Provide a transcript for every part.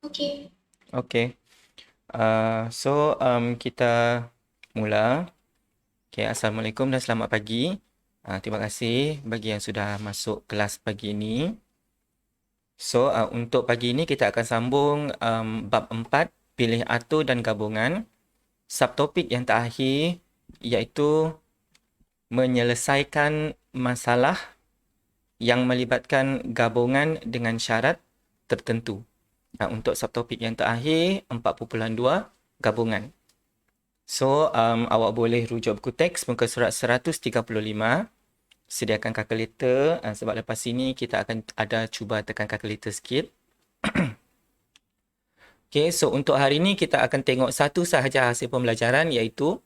Okey. Okey. Kita mula. Okey, Assalamualaikum dan selamat pagi. Terima kasih bagi yang sudah masuk kelas pagi ini. Untuk pagi ini kita akan sambung bab 4, pilih atur dan gabungan. Subtopik yang terakhir iaitu menyelesaikan masalah yang melibatkan gabungan dengan syarat tertentu. Untuk subtopik yang terakhir 4.2, gabungan. Awak boleh rujuk buku teks muka surat 135. Sediakan kalkulator sebab lepas ini kita akan ada cuba tekan kalkulator sikit. Okay, so untuk hari ini kita akan tengok satu sahaja hasil pembelajaran iaitu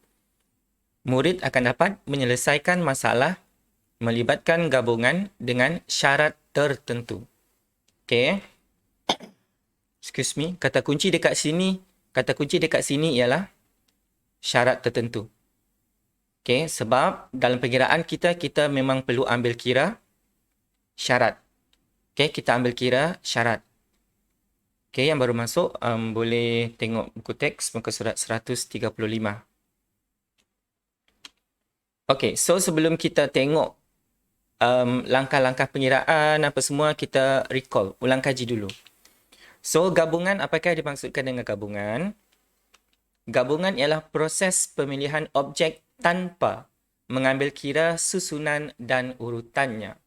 murid akan dapat menyelesaikan masalah melibatkan gabungan dengan syarat tertentu. Okay. Excuse me. Kata kunci dekat sini ialah syarat tertentu. Okay, sebab dalam pengiraan kita memang perlu ambil kira syarat. Okay, kita ambil kira syarat. Okay, yang baru masuk boleh tengok buku teks muka surat 135. Okay, so sebelum kita tengok langkah-langkah pengiraan apa semua, kita recall, ulang kaji dulu. So, gabungan, apakah dimaksudkan dengan gabungan? Gabungan ialah proses pemilihan objek tanpa mengambil kira susunan dan urutannya.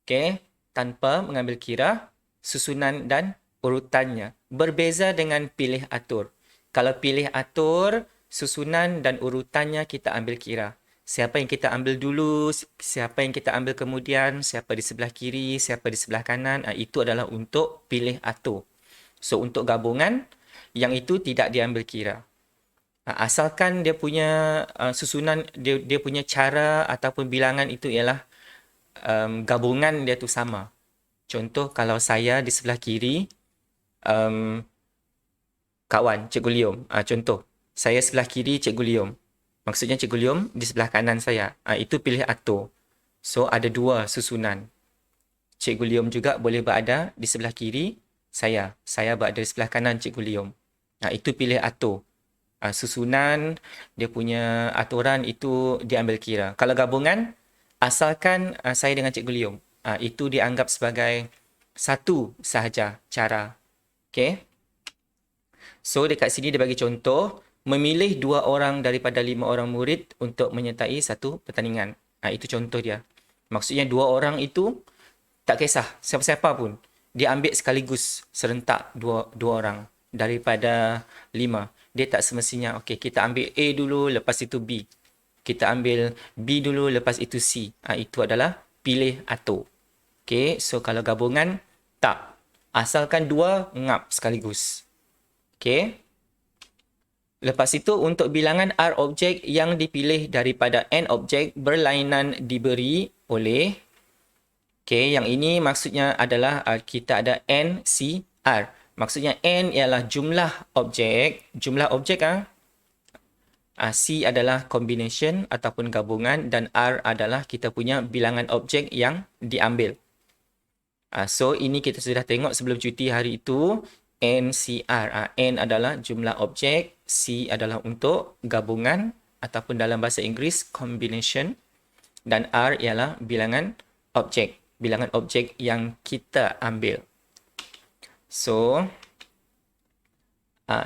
Okey, tanpa mengambil kira susunan dan urutannya. Berbeza dengan pilih atur. Kalau pilih atur, susunan dan urutannya kita ambil kira. Siapa yang kita ambil dulu, siapa yang kita ambil kemudian, siapa di sebelah kiri, siapa di sebelah kanan, itu adalah untuk pilih atur. So, untuk gabungan, yang itu tidak diambil kira. Asalkan dia punya susunan, dia punya cara ataupun bilangan itu ialah gabungan dia tu sama. Contoh, kalau saya di sebelah kiri, kawan, Cikgu Liom. Contoh, saya sebelah kiri Cikgu Liom. Maksudnya Cikgu Liom di sebelah kanan saya. Itu pilih atur. So, ada dua susunan. Cikgu Liom juga boleh berada di sebelah kiri saya. Saya berada di sebelah kanan Cikgu Liom. Itu pilih atur. Susunan, dia punya aturan itu diambil kira. Kalau gabungan, asalkan saya dengan Cikgu Liom. Itu dianggap sebagai satu sahaja cara. Okay. So, dekat sini dia bagi contoh, memilih 2 orang daripada 5 orang murid untuk menyertai satu pertandingan. Itu contoh dia. Maksudnya 2 orang itu tak kisah siapa-siapa pun. Dia ambil sekaligus serentak dua orang daripada 5. Dia tak semestinya, okey, kita ambil A dulu, lepas itu B. Kita ambil B dulu, lepas itu C. Itu adalah pilih atur. Okey, so kalau gabungan, tak. Asalkan 2, ngap sekaligus. Okey. Lepas itu, untuk bilangan R objek yang dipilih daripada N objek berlainan diberi oleh. Okey, yang ini maksudnya adalah kita ada N, C, R. Maksudnya N ialah jumlah objek. Jumlah objek C adalah combination ataupun gabungan dan R adalah kita punya bilangan objek yang diambil. So, ini kita sudah tengok sebelum cuti hari itu. NCR. N adalah jumlah objek. C adalah untuk gabungan ataupun dalam bahasa Inggeris combination. Dan R ialah bilangan objek. Bilangan objek yang kita ambil. So,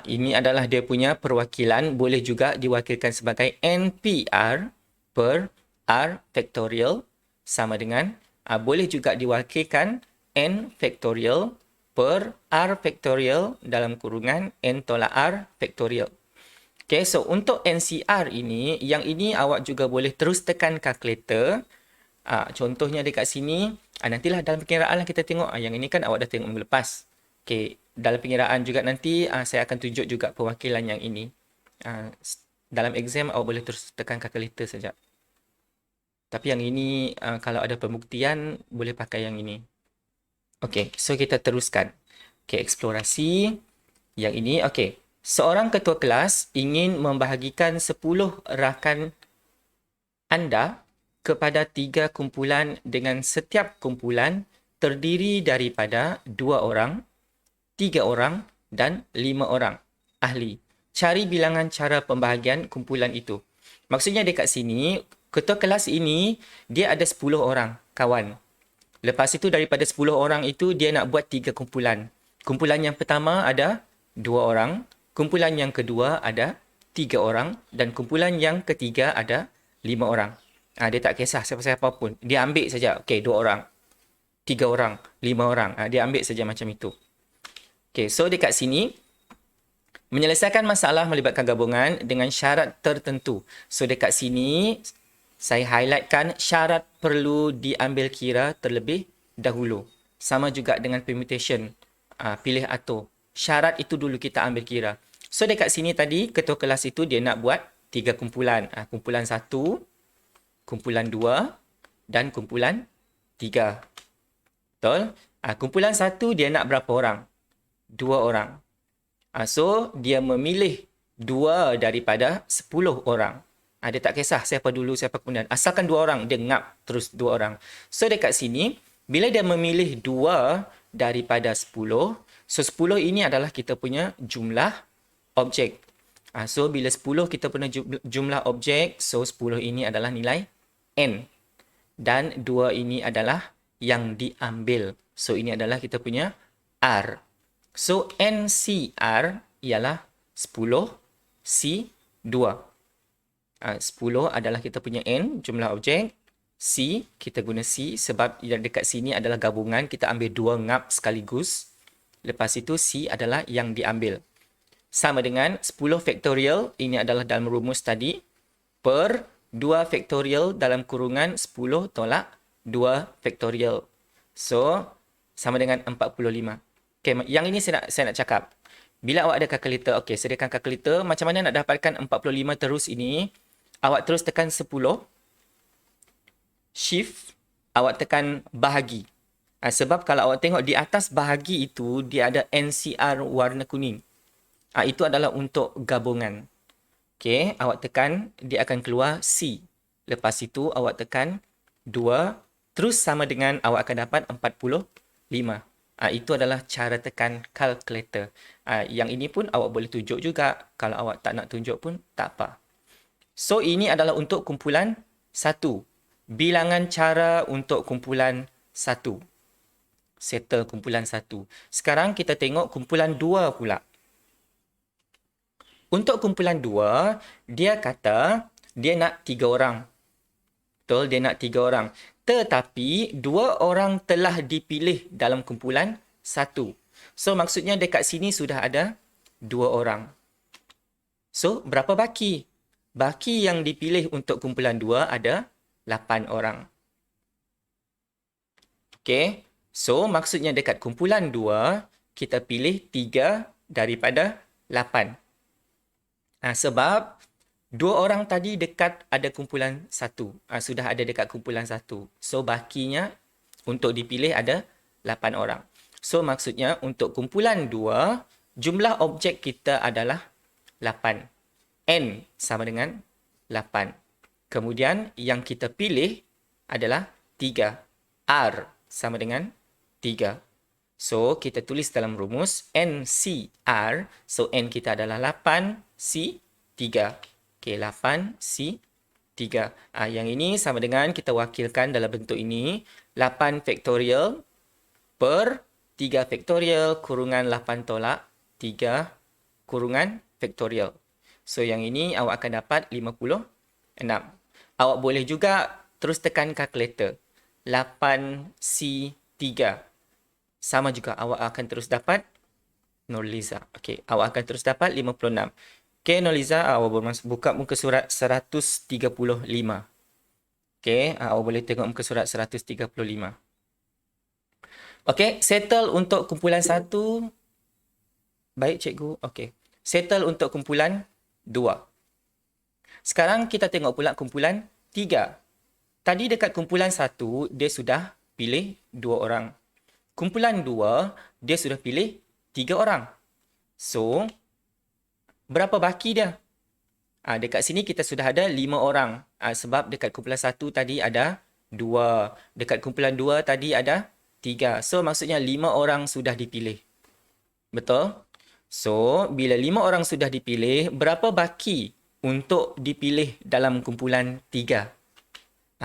ini adalah dia punya perwakilan. Boleh juga diwakilkan sebagai NPR per R factorial sama dengan, boleh juga diwakilkan N factorial per R factorial dalam kurungan N tolak R factorial. Okay, so untuk NCR ini, yang ini awak juga boleh terus tekan kalkulator. Contohnya dekat sini, nantilah dalam pengiraan kita tengok. Yang ini kan awak dah tengok minggu lepas. Okay, dalam pengiraan juga nanti saya akan tunjuk juga perwakilan yang ini. Dalam exam awak boleh terus tekan kalkulator saja. Tapi yang ini kalau ada pembuktian boleh pakai yang ini. Okey, so kita teruskan. Okey, eksplorasi yang ini. Okey, seorang ketua kelas ingin membahagikan 10 rakan anda kepada 3 kumpulan dengan setiap kumpulan terdiri daripada 2 orang, 3 orang dan 5 orang ahli. Cari bilangan cara pembahagian kumpulan itu. Maksudnya dekat sini, ketua kelas ini, dia ada 10 orang kawan. Lepas itu daripada 10 orang itu, dia nak buat 3 kumpulan. Kumpulan yang pertama ada 2 orang. Kumpulan yang kedua ada 3 orang. Dan kumpulan yang ketiga ada 5 orang. Dia tak kisah siapa-siapa pun. Dia ambil saja. Okey, 2 orang. 3 orang. 5 orang. Dia ambil saja macam itu. Okey, so dekat sini, menyelesaikan masalah melibatkan gabungan dengan syarat tertentu. So dekat sini, saya highlightkan syarat perlu diambil kira terlebih dahulu. Sama juga dengan permutation. Pilih atau. Syarat itu dulu kita ambil kira. So dekat sini tadi, ketua kelas itu dia nak buat 3 kumpulan. Kumpulan 1, kumpulan 2 dan kumpulan 3. Betul? Kumpulan 1 dia nak berapa orang? 2 orang. So, dia memilih 2 daripada 10 orang. Dia tak kisah siapa dulu, siapa kemudian. Asalkan 2 orang, dia ngap terus 2 orang. So, dekat sini, bila dia memilih 2 daripada 10, so 10 ini adalah kita punya jumlah objek. So, bila 10 kita punya jumlah objek, so 10 ini adalah nilai N. Dan 2 ini adalah yang diambil. So, ini adalah kita punya R. So, NCR ialah 10 C2. 10 adalah kita punya N, jumlah objek. C, kita guna C sebab yang dekat sini adalah gabungan. Kita ambil 2 ngap sekaligus. Lepas itu, C adalah yang diambil. Sama dengan 10 faktorial, ini adalah dalam rumus tadi, per 2 faktorial dalam kurungan 10 tolak 2 faktorial. So, sama dengan 45. Okay, yang ini saya nak cakap. Bila awak ada kalkulator, okay, sediakan kalkulator. Macam mana nak dapatkan 45 terus ini? Awak terus tekan 10. Shift. Awak tekan bahagi. Sebab kalau awak tengok di atas bahagi itu, dia ada NCR warna kuning. Itu adalah untuk gabungan. Okay, awak tekan, dia akan keluar C. Lepas itu, awak tekan 2. Terus sama dengan awak akan dapat 45. Itu adalah cara tekan kalkulator. Yang ini pun awak boleh tunjuk juga. Kalau awak tak nak tunjuk pun tak apa. So, ini adalah untuk kumpulan 1. Bilangan cara untuk kumpulan 1. Settle kumpulan 1. Sekarang kita tengok kumpulan 2 pula. Untuk kumpulan 2, dia kata dia nak 3 orang. Betul, dia nak 3 orang. Tetapi 2 orang telah dipilih dalam kumpulan 1. So, maksudnya dekat sini sudah ada 2 orang. So, berapa baki? Baki yang dipilih untuk kumpulan 2 ada 8 orang. Okay. So, maksudnya dekat kumpulan 2, kita pilih 3 daripada 8. Sebab 2 orang tadi dekat ada kumpulan 1. Sudah ada dekat kumpulan 1. So, bakinya untuk dipilih ada 8 orang. So, maksudnya untuk kumpulan 2, jumlah objek kita adalah 8. N sama dengan 8. Kemudian, yang kita pilih adalah 3. R sama dengan 3. So, kita tulis dalam rumus NCR. So, N kita adalah 8, C 3. Okay, 8, C 3. Yang ini sama dengan kita wakilkan dalam bentuk ini. 8 faktorial per 3 faktorial kurungan 8 tolak 3 kurungan faktorial. So, yang ini awak akan dapat 56. Awak boleh juga terus tekan kalkulator. 8C3. Sama juga, awak akan terus dapat Nurliza. Okey, awak akan terus dapat 56. Okey, Nurliza, awak buka muka surat 135. Okey, awak boleh tengok muka surat 135. Okey, settle untuk kumpulan 1. Baik, cikgu. Okey. Settle untuk kumpulan 2. Sekarang kita tengok pula kumpulan 3. Tadi dekat kumpulan 1, dia sudah pilih 2 orang. Kumpulan 2, dia sudah pilih 3 orang. So, berapa baki dia? Dekat sini kita sudah ada 5 orang. Sebab dekat kumpulan 1 tadi ada 2. Dekat kumpulan 2 tadi ada 3. So, maksudnya 5 orang sudah dipilih. Betul? So, bila 5 orang sudah dipilih, berapa baki untuk dipilih dalam kumpulan 3?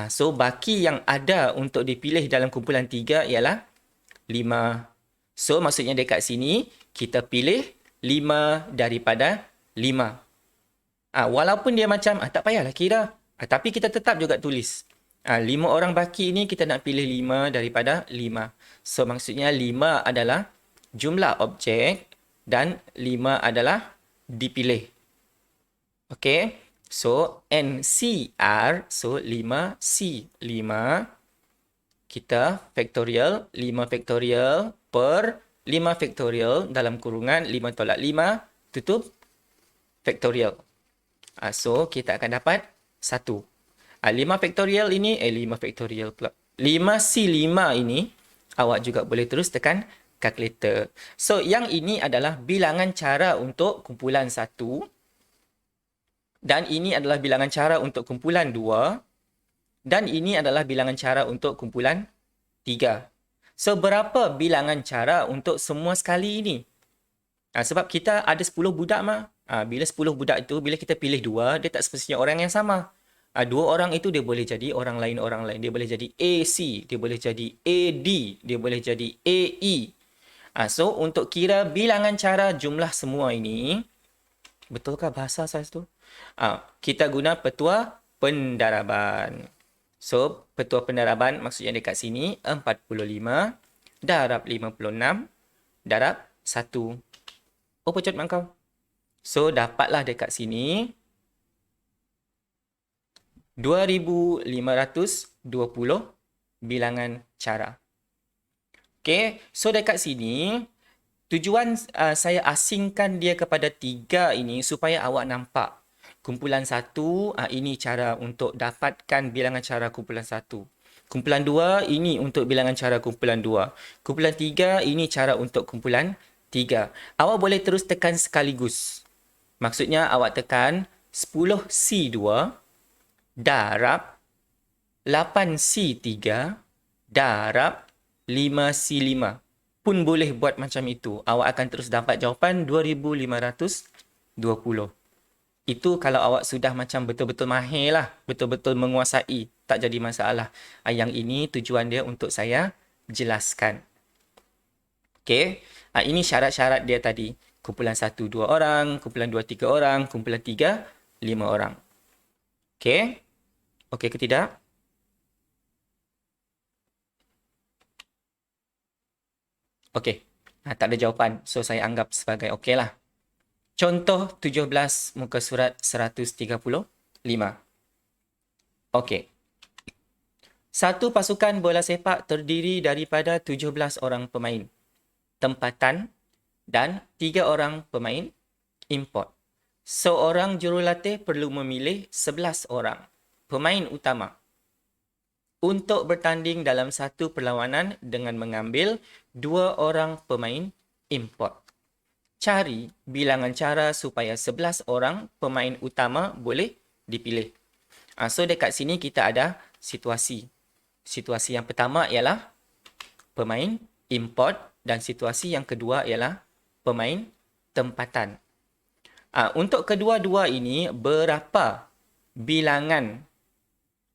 So, baki yang ada untuk dipilih dalam kumpulan 3 ialah 5. So, maksudnya dekat sini, kita pilih 5 daripada 5. Walaupun dia macam, tak payahlah kira. Tapi kita tetap juga tulis. 5 orang baki ini kita nak pilih 5 daripada 5. So, maksudnya 5 adalah jumlah objek dan 5 adalah dipilih. Okay. So, NCR. So, 5C. 5. Kita factorial. 5 factorial per 5 factorial dalam kurungan 5 tolak 5. Tutup factorial. So, kita akan dapat 1. 5 factorial ini, 5 factorial pula. 5C5 ini, awak juga boleh terus tekan calculator. So, yang ini adalah bilangan cara untuk kumpulan 1. Dan ini adalah bilangan cara untuk kumpulan 2. Dan ini adalah bilangan cara untuk kumpulan 3. So, berapa bilangan cara untuk semua sekali ini? Sebab kita ada 10 budak mah. Bila 10 budak itu, bila kita pilih 2, dia tak semestinya orang yang sama. 2 orang itu dia boleh jadi orang lain. Dia boleh jadi AC, dia boleh jadi AD, dia boleh jadi AE. So, untuk kira bilangan cara jumlah semua ini, betulkah bahasa saya tu? Kita guna petua pendaraban. So, petua pendaraban maksudnya dekat sini 45 darab 56 darab 1. Oh, pecut mak kau. So, dapatlah dekat sini 2520 bilangan cara. Okay, so dekat sini tujuan saya asingkan dia kepada 3 ini supaya awak nampak. Kumpulan 1, ini cara untuk dapatkan bilangan cara kumpulan 1. Kumpulan 2, ini untuk bilangan cara kumpulan 2. Kumpulan 3, ini cara untuk kumpulan 3. Awak boleh terus tekan sekaligus. Maksudnya awak tekan 10C2 darab 8C3 darab 5C5. Pun boleh buat macam itu. Awak akan terus dapat jawapan 2520. Itu kalau awak sudah macam betul-betul mahir lah. Betul-betul menguasai. Tak jadi masalah. Yang ini tujuan dia untuk saya jelaskan. Okay. Ini syarat-syarat dia tadi. Kumpulan 1, 2 orang. Kumpulan 2, 3 orang. Kumpulan 3, 5 orang. Okay. Okay ke tidak? Okay. Tak ada jawapan. So, saya anggap sebagai okay lah. Contoh 17 muka surat 135. Okey. Satu pasukan bola sepak terdiri daripada 17 orang pemain tempatan dan 3 orang pemain import. Seorang jurulatih perlu memilih 11 orang pemain utama untuk bertanding dalam satu perlawanan dengan mengambil 2 orang pemain import. Cari bilangan cara supaya 11 orang pemain utama boleh dipilih. So, dekat sini kita ada situasi. Situasi yang pertama ialah pemain import dan situasi yang kedua ialah pemain tempatan. Untuk kedua-dua ini, berapa bilangan?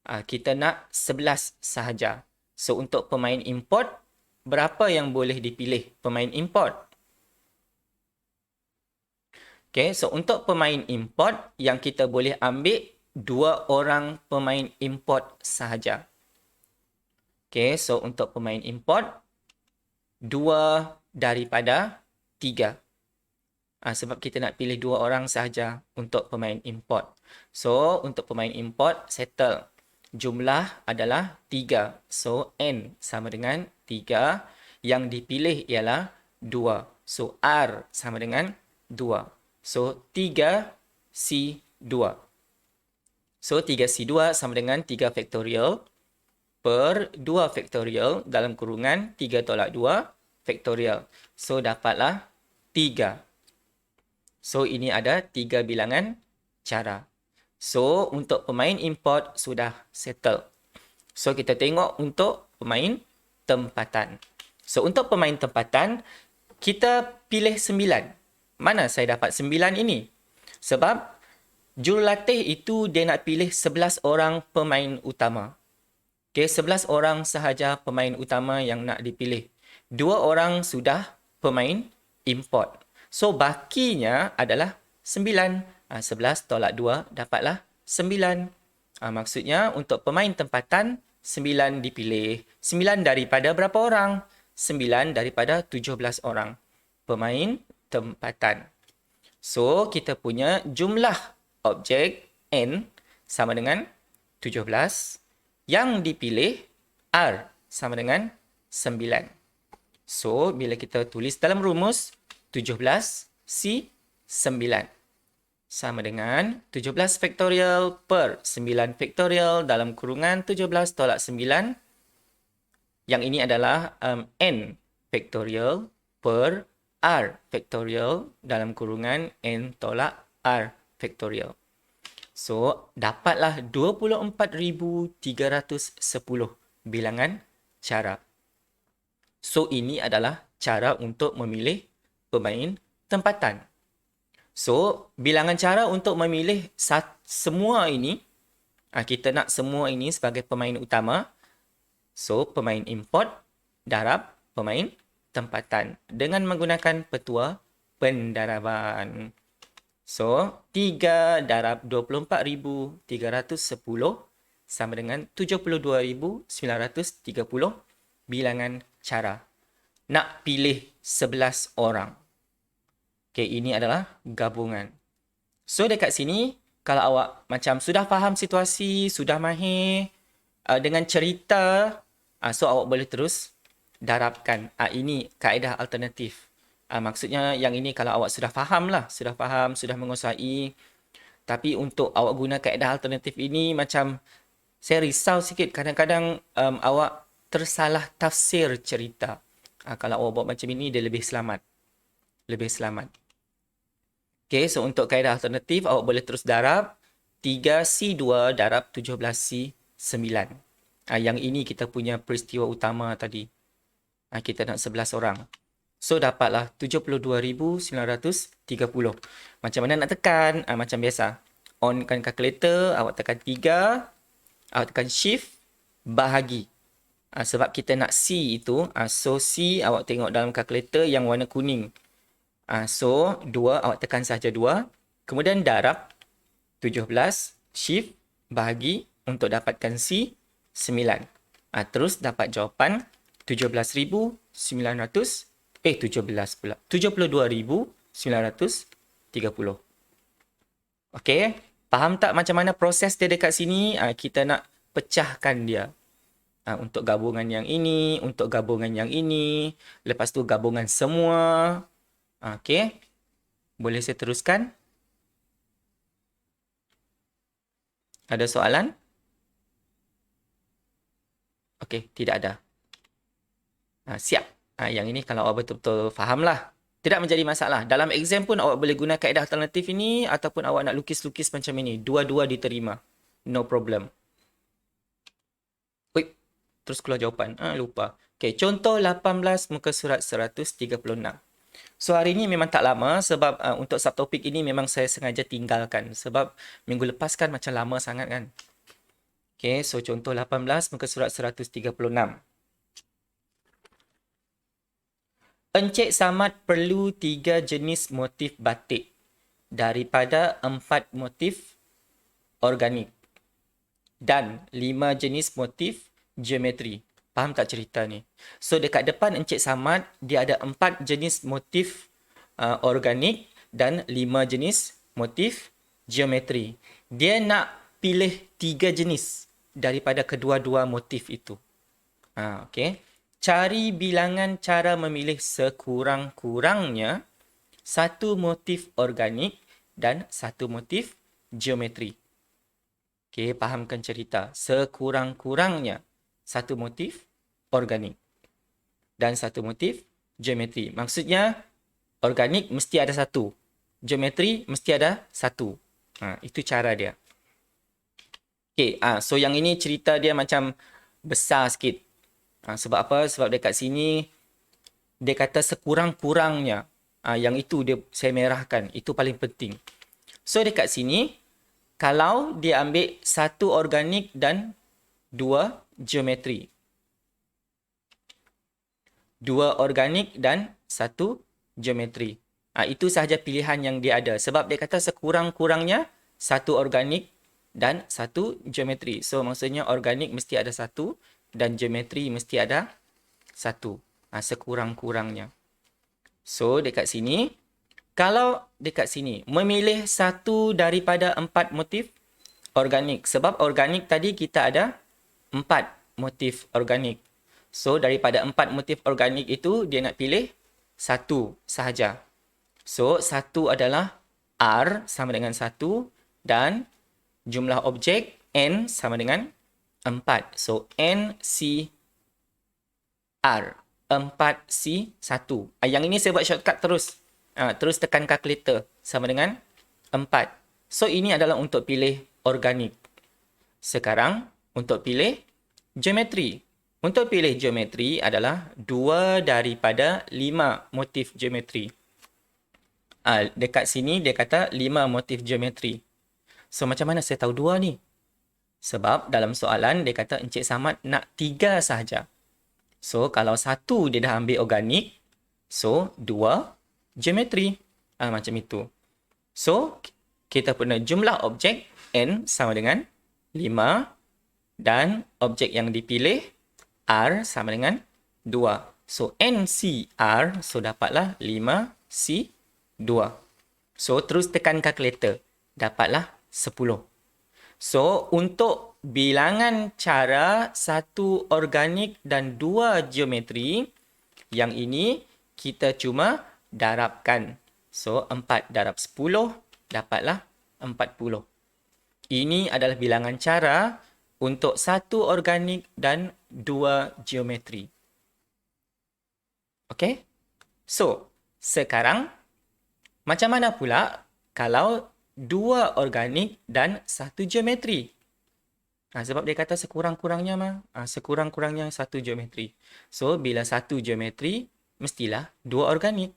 Kita nak 11 sahaja. So, untuk pemain import, berapa yang boleh dipilih pemain import? Okay, so untuk pemain import yang kita boleh ambil 2 orang pemain import sahaja. Okay, so untuk pemain import 2 daripada 3. Sebab kita nak pilih 2 orang sahaja untuk pemain import. So untuk pemain import settle. Jumlah adalah 3. So N sama dengan 3. Yang dipilih ialah 2. So R sama dengan 2. So, 3C2. So, 3C2 sama dengan 3 faktorial per 2 faktorial dalam kurungan 3 tolak 2 faktorial. So, dapatlah 3. So, ini ada 3 bilangan cara. So, untuk pemain import sudah settle. So, kita tengok untuk pemain tempatan. So, untuk pemain tempatan, kita pilih 9. Mana saya dapat 9 ini? Sebab jurulatih itu dia nak pilih 11 orang pemain utama. Okay, 11 orang sahaja pemain utama yang nak dipilih. 2 orang sudah pemain import. So, bakinya adalah 9. 11 tolak 2 dapatlah 9. Maksudnya untuk pemain tempatan, 9 dipilih. 9 daripada berapa orang? 9 daripada 17 orang pemain tempatan. So, kita punya jumlah objek N sama dengan 17. Yang dipilih R sama dengan 9. So, bila kita tulis dalam rumus, 17 C 9 sama dengan 17 faktorial per 9 faktorial dalam kurungan 17 tolak 9. Yang ini adalah N faktorial per R faktorial dalam kurungan N tolak R faktorial. So, dapatlah 24,310 bilangan cara. So, ini adalah cara untuk memilih pemain tempatan. So, bilangan cara untuk memilih semua ini, kita nak semua ini sebagai pemain utama. So, pemain import darab pemain tempatan dengan menggunakan petua pendaraban. So, 3 darab 24,310 sama dengan 72,930 bilangan cara. Nak pilih 11 orang. Okay, ini adalah gabungan. So, dekat sini, kalau awak macam sudah faham situasi, sudah mahir dengan cerita, so awak boleh terus darabkan. Ini kaedah alternatif. Maksudnya yang ini kalau awak sudah faham lah, sudah faham, sudah menguasai. Tapi untuk awak guna kaedah alternatif ini macam saya risau sikit. Kadang-kadang awak tersalah tafsir cerita. Kalau awak buat macam ini, dia lebih selamat. Lebih selamat. Okay, so untuk kaedah alternatif, awak boleh terus darab 3C2 darab 17C9. Yang ini kita punya peristiwa utama tadi. Kita nak 11 orang. So, dapatlah 72,930. Macam mana nak tekan? Macam biasa. On-kan kalkulator, awak tekan 3. Awak tekan shift, bahagi. Sebab kita nak C itu. So, C awak tengok dalam kalkulator yang warna kuning. So, 2, awak tekan sahaja 2. Kemudian darab 17, shift, bahagi untuk dapatkan C, 9. Terus dapat jawapan 17,900. 17 pula. 72,930. Okey. Faham tak macam mana proses dia dekat sini? Kita nak pecahkan dia. Untuk gabungan yang ini, untuk gabungan yang ini. Lepas tu gabungan semua. Okey. Boleh saya teruskan? Ada soalan? Okey, tidak ada. Siap. Yang ini kalau awak betul-betul faham lah. Tidak menjadi masalah. Dalam exam pun awak boleh guna kaedah alternatif ini ataupun awak nak lukis-lukis macam ini. Dua-dua diterima. No problem. Wait, terus keluar jawapan. Lupa. Okay, contoh 18 muka surat 136. So, hari ini memang tak lama sebab untuk subtopik ini memang saya sengaja tinggalkan. Sebab minggu lepas kan macam lama sangat kan. Okay, so contoh 18 muka surat 136. Encik Samad perlu 3 jenis motif batik daripada 4 motif organik dan 5 jenis motif geometri. Faham tak cerita ni? So, dekat depan Encik Samad, dia ada 4 jenis motif organik dan 5 jenis motif geometri. Dia nak pilih 3 jenis daripada kedua-dua motif itu. Okay. Cari bilangan cara memilih sekurang-kurangnya satu motif organik dan satu motif geometri. Okey, fahamkan cerita. Sekurang-kurangnya satu motif organik dan satu motif geometri. Maksudnya, organik mesti ada satu. Geometri mesti ada satu. Itu cara dia. Okey, so yang ini cerita dia macam besar sikit. Sebab apa? Sebab dekat sini dia kata sekurang-kurangnya. Yang itu saya merahkan. Itu paling penting. So dekat sini, kalau dia ambil satu organik dan dua geometri. Dua organik dan satu geometri. Itu sahaja pilihan yang dia ada. Sebab dia kata sekurang-kurangnya satu organik dan satu geometri. So maksudnya organik mesti ada satu dan geometri mesti ada satu. Sekurang-kurangnya. So dekat sini, kalau dekat sini memilih satu daripada 4 motif organik. Sebab organik tadi kita ada 4 motif organik. So daripada 4 motif organik itu dia nak pilih satu sahaja. So satu adalah R sama dengan 1 dan jumlah objek N sama dengan 4. So NC R 4C1. Yang ini saya buat shortcut terus. Terus tekan calculator sama dengan 4. So ini adalah untuk pilih organik. Sekarang untuk pilih geometri. Untuk pilih geometri adalah 2 daripada 5 motif geometri. Dekat sini dia kata 5 motif geometri. So macam mana saya tahu 2 ni? Sebab dalam soalan dia kata Encik Samad nak 3 sahaja. So, kalau 1 dia dah ambil organik, so 2 geometri. Macam itu. So, kita punya jumlah objek N sama dengan 5 dan objek yang dipilih R sama dengan 2. So, NCR, so dapatlah 5C2. So, terus tekan kalkulator. Dapatlah 10. So, untuk bilangan cara satu organik dan 2 geometri, yang ini kita cuma darabkan. So, 4 darab 10 dapatlah 40. Ini adalah bilangan cara untuk satu organik dan 2 geometri. Okey? So, sekarang macam mana pula kalau 2 organik dan 1 geometri? Sebab dia kata sekurang-kurangnya sekurang-kurangnya 1 geometri. So, bila 1 geometri, mestilah 2 organik.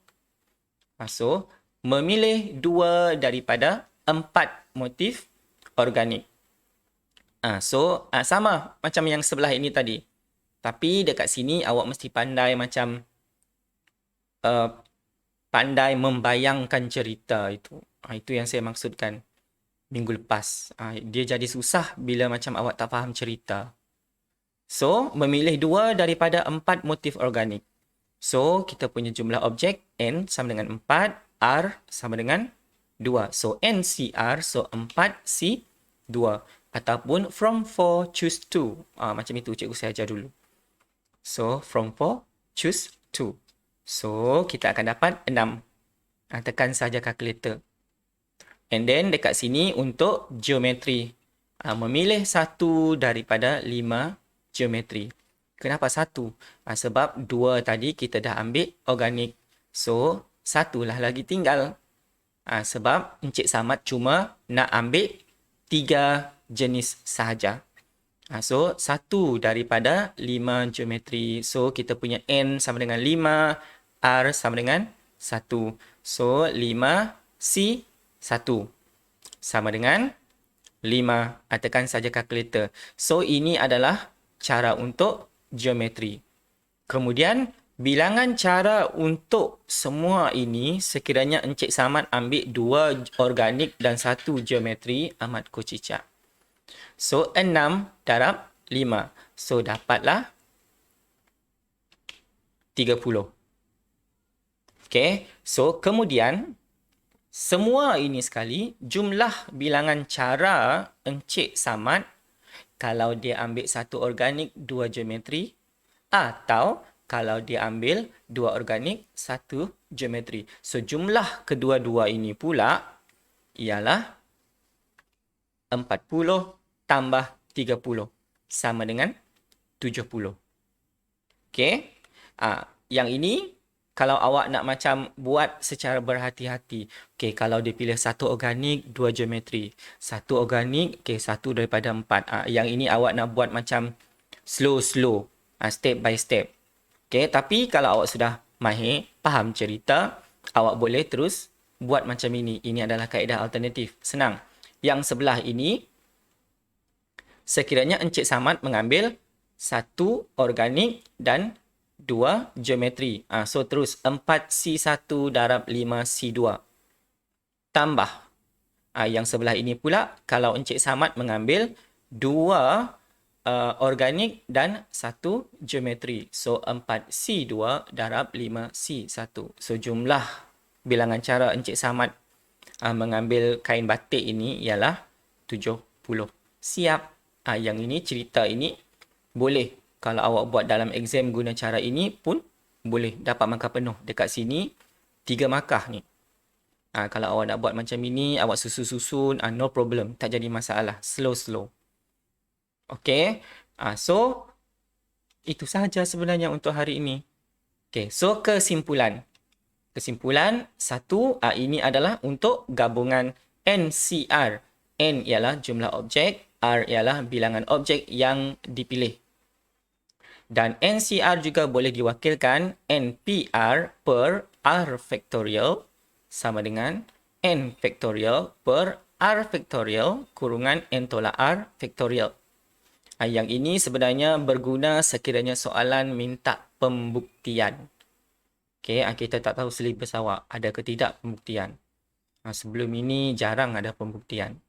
So, memilih 2 daripada 4 motif organik. So, sama macam yang sebelah ini tadi. Tapi dekat sini awak mesti pandai macam pandai membayangkan cerita itu. Itu yang saya maksudkan minggu lepas. Dia jadi susah bila macam awak tak faham cerita. So, memilih 2 daripada 4 motif organik. So, kita punya jumlah objek N sama dengan 4, R sama dengan 2. So, NCR, so 4C2. Ataupun from 4, choose 2. Macam itu cikgu saya ajar dulu. So, from 4, choose 2. So, kita akan dapat 6. Tekan saja kalkulator. And then dekat sini untuk geometri. Memilih 1 daripada 5 geometri. Kenapa 1? Sebab 2 tadi kita dah ambil organik. So, 1 lah lagi tinggal. Sebab Encik Samad cuma nak ambil 3 jenis sahaja. So, 1 daripada 5 geometri. So, kita punya N sama dengan 5, R sama dengan 1. So, 5C 1 sama dengan 5. Tekan saja kalkulator. So, ini adalah cara untuk geometri. Kemudian, bilangan cara untuk semua ini, sekiranya Encik Samad ambil 2 organik dan 1 geometri, amat kocicak. So, 6 darab 5. So, dapatlah 30. Okay. So, kemudian semua ini sekali, jumlah bilangan cara Encik Samad kalau dia ambil 1 organik, 2 geometri, atau kalau dia ambil 2 organik, 1 geometri. So, jumlah kedua-dua ini pula ialah 40 tambah 30 sama dengan 70. Okay. Yang ini kalau awak nak macam buat secara berhati-hati. Okay, kalau dia pilih 1 organik, 2 geometri. 1 organik, okay, 1 daripada 4. Yang ini awak nak buat macam slow-slow. Step by step. Okay, tapi kalau awak sudah mahir, faham cerita, awak boleh terus buat macam ini. Ini adalah kaedah alternatif. Senang. Yang sebelah ini, sekiranya Encik Samad mengambil 1 organik dan 2 geometri. So, terus 4C1 darab 5C2. Tambah. Yang sebelah ini pula, kalau Encik Samad mengambil 2 organik dan 1 geometri. So, 4C2 darab 5C1. So, jumlah bilangan cara Encik Samad mengambil kain batik ini ialah 70. Siap. Yang ini, cerita ini boleh. Kalau awak buat dalam exam guna cara ini pun boleh dapat markah penuh. Dekat sini 3 markah ni. Kalau awak nak buat macam ini, awak susun-susun, no problem. Tak jadi masalah. Slow-slow. Okay. So, itu sahaja sebenarnya untuk hari ini. Okay. So, kesimpulan. Kesimpulan 1, ini adalah untuk gabungan NCR. N ialah jumlah objek, R ialah bilangan objek yang dipilih. Dan NCR juga boleh diwakilkan NPR per R factorial sama dengan N factorial per R factorial kurungan N tolak R factorial. Yang ini sebenarnya berguna sekiranya soalan minta pembuktian. Okay, kita tak tahu silibus awak ada ke tidak pembuktian. Sebelum ini jarang ada pembuktian.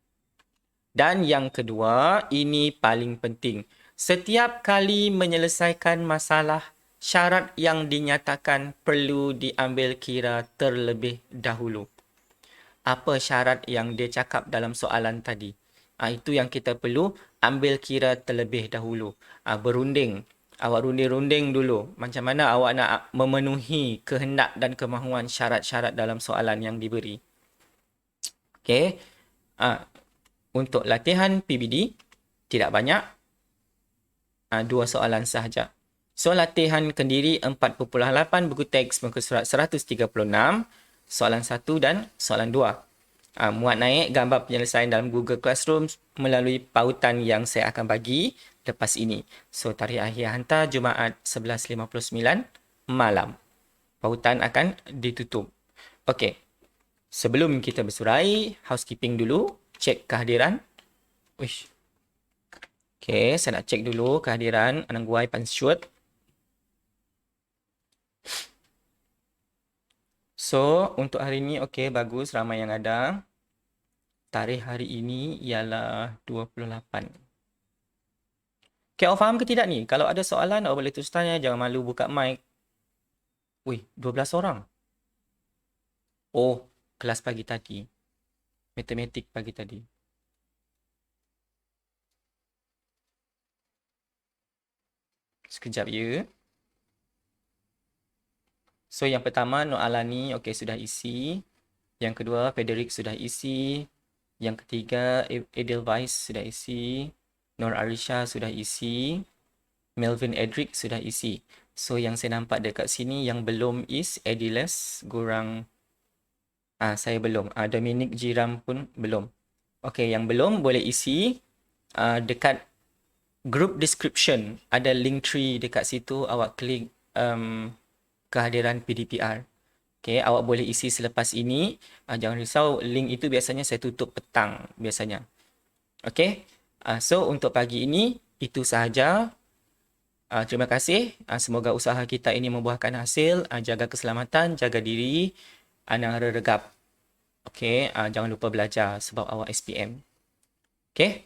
Dan yang kedua, ini paling penting. Setiap kali menyelesaikan masalah, syarat yang dinyatakan perlu diambil kira terlebih dahulu. Apa syarat yang dia cakap dalam soalan tadi? Itu yang kita perlu ambil kira terlebih dahulu. Berunding. Awak runding-runding dulu. Macam mana awak nak memenuhi kehendak dan kemahuan syarat-syarat dalam soalan yang diberi. Okay. Untuk latihan PBD, tidak banyak. 2 soalan sahaja. So, latihan kendiri 4.8 buku teks muka surat 136, soalan 1 dan soalan 2. Muat naik gambar penyelesaian dalam Google Classroom melalui pautan yang saya akan bagi lepas ini. So, tarikh akhir hantar Jumaat 11.59 malam. Pautan akan ditutup. Okey. Sebelum kita bersurai, housekeeping dulu. Cek kehadiran. Wish. Okay, saya nak cek dulu kehadiran Anang Guai Pansyut. So, untuk hari ini, okay, bagus. Ramai yang ada. Tarikh hari ini ialah 28. Okay, awak faham ke tidak ni? Kalau ada soalan, awak boleh terus tanya. Jangan malu buka mic. Wih, 12 orang. Oh, kelas pagi tadi. Matematik pagi tadi. Sekejap ya. So, yang pertama, Nur Alani, okey, sudah isi. Yang kedua, Frederick sudah isi. Yang ketiga, Edelweiss sudah isi. Nur Arisha sudah isi. Melvin Edric sudah isi. So, yang saya nampak dekat sini yang belum is Ediles, Gurang. Saya belum. Dominic Jiram pun belum. Okey, yang belum boleh isi dekat group description. Ada link tree dekat situ. Awak klik kehadiran PDPR. Okey, awak boleh isi selepas ini. Jangan risau, link itu biasanya saya tutup petang biasanya. Okey. So, untuk pagi ini itu sahaja. Terima kasih. Semoga usaha kita ini membuahkan hasil. Jaga keselamatan, jaga diri. Anang regap. Okey, jangan lupa belajar sebab awak SPM. Okey.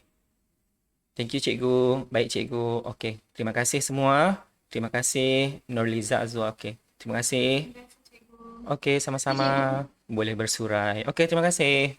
Thank you cikgu. Baik cikgu. Okey, terima kasih semua. Terima kasih Nurliza Azwa. Okey. Terima kasih. Okey, sama-sama. Boleh bersurai. Okey, terima kasih.